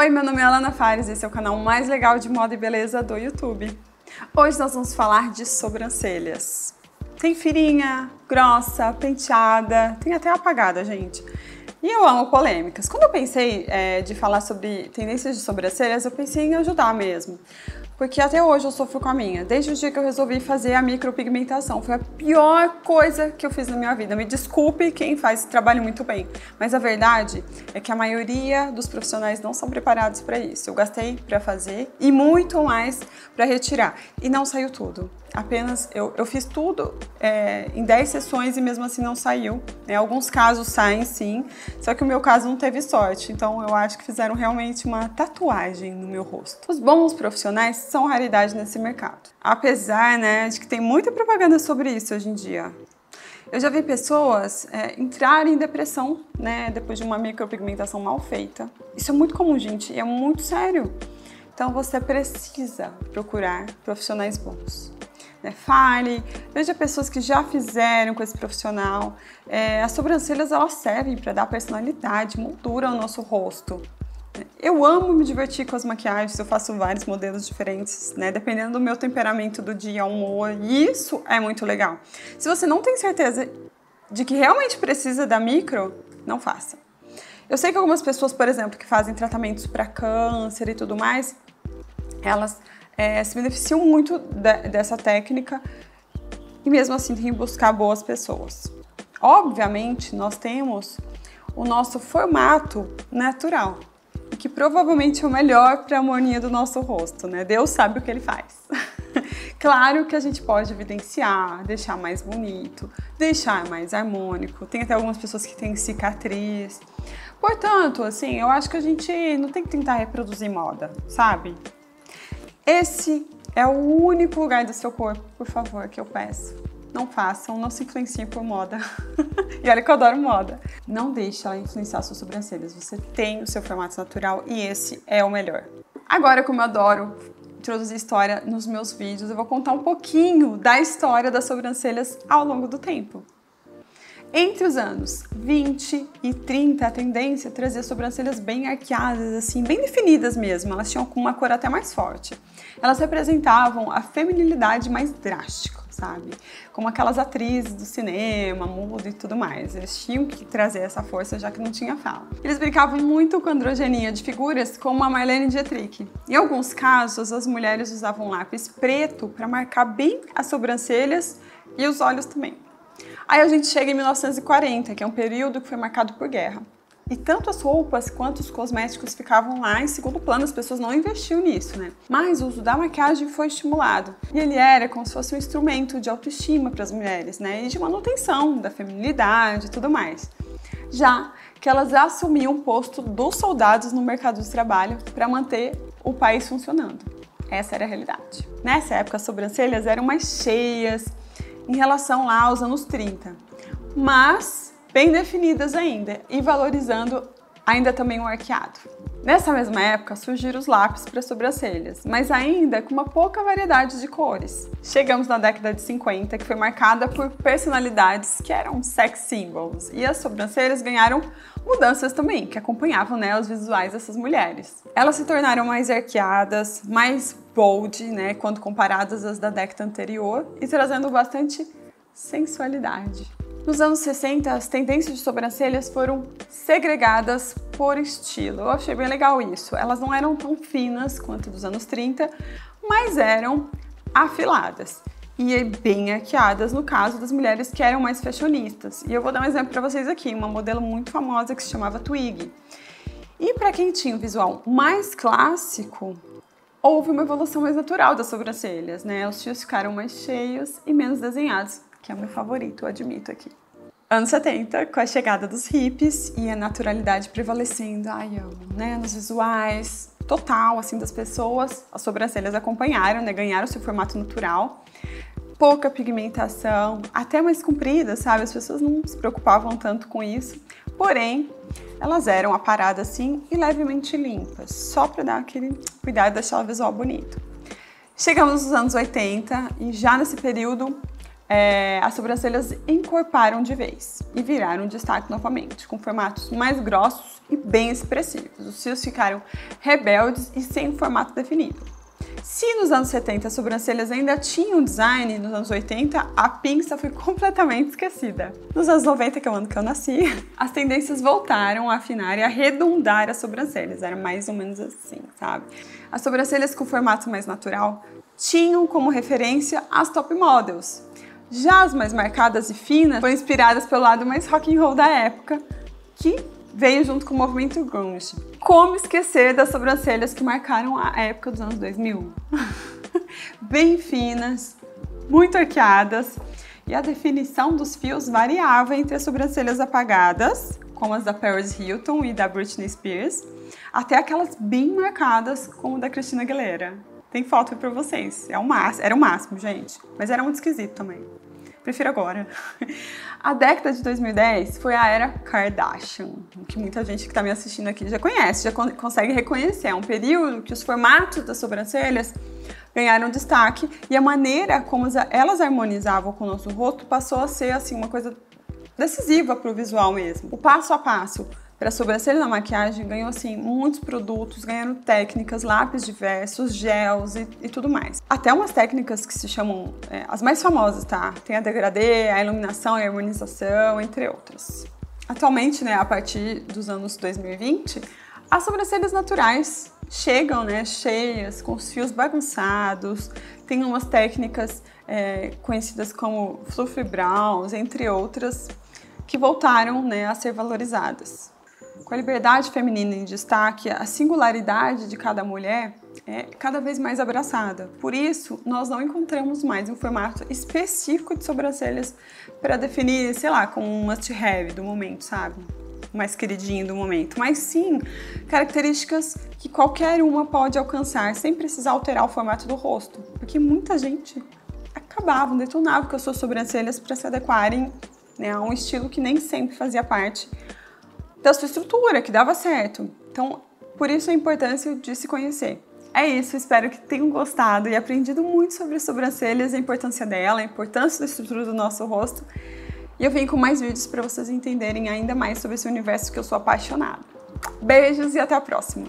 Oi, meu nome é Alana Fares e esse é o canal mais legal de moda e beleza do YouTube. Hoje nós vamos falar de sobrancelhas. Tem fininha, grossa, penteada, tem até apagada, gente. E eu amo polêmicas. Quando eu pensei de falar sobre tendências de sobrancelhas, eu pensei em ajudar mesmo. Porque até hoje eu sofro com a minha, desde o dia que eu resolvi fazer a micropigmentação. Foi a pior coisa que eu fiz na minha vida. Me desculpe quem faz esse trabalho muito bem, mas a verdade é que a maioria dos profissionais não são preparados para isso. Eu gastei para fazer e muito mais para retirar. E não saiu tudo. Apenas eu fiz tudo em 10 sessões e mesmo assim não saiu. Alguns casos saem sim, só que o meu caso não teve sorte. Então eu acho que fizeram realmente uma tatuagem no meu rosto. Os bons profissionais são raridade nesse mercado. Apesar, de que tem muita propaganda sobre isso hoje em dia. Eu já vi pessoas entrarem em depressão, depois de uma micropigmentação mal feita. Isso é muito comum, gente, e é muito sério. Então você precisa procurar profissionais bons. Fale, veja pessoas que já fizeram com esse profissional. As sobrancelhas, elas servem para dar personalidade, moldura ao nosso rosto. Eu amo me divertir com as maquiagens, eu faço vários modelos diferentes, dependendo do meu temperamento do dia, humor, e isso é muito legal. Se você não tem certeza de que realmente precisa da micro, não faça. Eu sei que algumas pessoas, por exemplo, que fazem tratamentos para câncer e tudo mais, elas se beneficiam muito dessa técnica e mesmo assim tem que buscar boas pessoas. Obviamente, nós temos o nosso formato natural, que provavelmente é o melhor para a harmonia do nosso rosto, Deus sabe o que ele faz. Claro que a gente pode evidenciar, deixar mais bonito, deixar mais harmônico. Tem até algumas pessoas que têm cicatriz. Portanto, assim, eu acho que a gente não tem que tentar reproduzir moda, sabe? Esse é o único lugar do seu corpo, por favor, que eu peço. Não façam, não se influenciem por moda. E olha que eu adoro moda. Não deixe ela influenciar suas sobrancelhas. Você tem o seu formato natural e esse é o melhor. Agora, como eu adoro introduzir história nos meus vídeos, eu vou contar um pouquinho da história das sobrancelhas ao longo do tempo. Entre os anos 20 e 30, a tendência trazia sobrancelhas bem arqueadas, assim, bem definidas mesmo. Elas tinham uma cor até mais forte. Elas representavam a feminilidade mais drástica, sabe? Como aquelas atrizes do cinema, mudo e tudo mais. Eles tinham que trazer essa força, já que não tinha fala. Eles brincavam muito com a androgenia de figuras, como a Marlene Dietrich. Em alguns casos, as mulheres usavam lápis preto para marcar bem as sobrancelhas e os olhos também. Aí a gente chega em 1940, que é um período que foi marcado por guerra. E tanto as roupas quanto os cosméticos ficavam lá em segundo plano, as pessoas não investiam nisso, Mas o uso da maquiagem foi estimulado. E ele era como se fosse um instrumento de autoestima para as mulheres, E de manutenção da feminilidade e tudo mais. Já que elas assumiam o posto dos soldados no mercado de trabalho para manter o país funcionando. Essa era a realidade. Nessa época, as sobrancelhas eram mais cheias, em relação lá aos anos 30, mas bem definidas ainda e valorizando ainda também o arqueado. Nessa mesma época surgiram os lápis para sobrancelhas, mas ainda com uma pouca variedade de cores. Chegamos na década de 50, que foi marcada por personalidades que eram sex symbols, e as sobrancelhas ganharam mudanças também, que acompanhavam os visuais dessas mulheres. Elas se tornaram mais arqueadas, mais bold, quando comparadas às da década anterior, e trazendo bastante sensualidade. Nos anos 60, as tendências de sobrancelhas foram segregadas por estilo. Eu achei bem legal isso. Elas não eram tão finas quanto dos anos 30, mas eram afiladas e bem arqueadas no caso das mulheres que eram mais fashionistas. E eu vou dar um exemplo para vocês aqui, uma modelo muito famosa que se chamava Twiggy. E para quem tinha um visual mais clássico, houve uma evolução mais natural das sobrancelhas, Os fios ficaram mais cheios e menos desenhados, que é o meu favorito, eu admito aqui. Anos 70, com a chegada dos hippies e a naturalidade prevalecendo, nos visuais, total, assim, das pessoas, as sobrancelhas acompanharam, ganharam seu formato natural, pouca pigmentação, até mais comprida, sabe? As pessoas não se preocupavam tanto com isso, porém, elas eram aparadas assim e levemente limpas, só para dar aquele cuidado e deixar o visual bonito. Chegamos nos anos 80 e já nesse período as sobrancelhas encorparam de vez e viraram destaque novamente, com formatos mais grossos e bem expressivos. Os fios ficaram rebeldes e sem formato definido. Se nos anos 70 as sobrancelhas ainda tinham design, nos anos 80 a pinça foi completamente esquecida. Nos anos 90, que é o ano que eu nasci, as tendências voltaram a afinar e a arredondar as sobrancelhas. Era mais ou menos assim, sabe? As sobrancelhas com formato mais natural tinham como referência as top models. Já as mais marcadas e finas foram inspiradas pelo lado mais rock and roll da época, que veio junto com o movimento grunge. Como esquecer das sobrancelhas que marcaram a época dos anos 2000? Bem finas, muito arqueadas, e a definição dos fios variava entre as sobrancelhas apagadas, como as da Paris Hilton e da Britney Spears, até aquelas bem marcadas, como da Christina Aguilera. Tem foto aí pra vocês. Era o máximo, gente. Mas era muito esquisito também. Prefiro agora. A década de 2010 foi a era Kardashian, que muita gente que está me assistindo aqui já conhece, já consegue reconhecer. É um período que os formatos das sobrancelhas ganharam destaque e a maneira como elas harmonizavam com o nosso rosto passou a ser assim, uma coisa decisiva para o visual mesmo. O passo a passo para a sobrancelha na maquiagem ganhou assim muitos produtos, ganharam técnicas, lápis diversos, gels e tudo mais. Até umas técnicas que se chamam as mais famosas, tá? Tem a degradê, a iluminação e a harmonização, entre outras. Atualmente, né, a partir dos anos 2020, as sobrancelhas naturais chegam, né, cheias, com os fios bagunçados. Tem umas técnicas conhecidas como fluffy brows, entre outras, que voltaram, né, a ser valorizadas. Com a liberdade feminina em destaque, a singularidade de cada mulher é cada vez mais abraçada. Por isso, nós não encontramos mais um formato específico de sobrancelhas para definir, sei lá, como um must-have do momento, sabe? Mais queridinho do momento. Mas sim, características que qualquer uma pode alcançar sem precisar alterar o formato do rosto. Porque muita gente detonava com as suas sobrancelhas para se adequarem, né, a um estilo que nem sempre fazia parte da sua estrutura, que dava certo. Então, por isso a importância de se conhecer. É isso, espero que tenham gostado e aprendido muito sobre as sobrancelhas, a importância dela, a importância da estrutura do nosso rosto. E eu venho com mais vídeos para vocês entenderem ainda mais sobre esse universo que eu sou apaixonada. Beijos e até a próxima!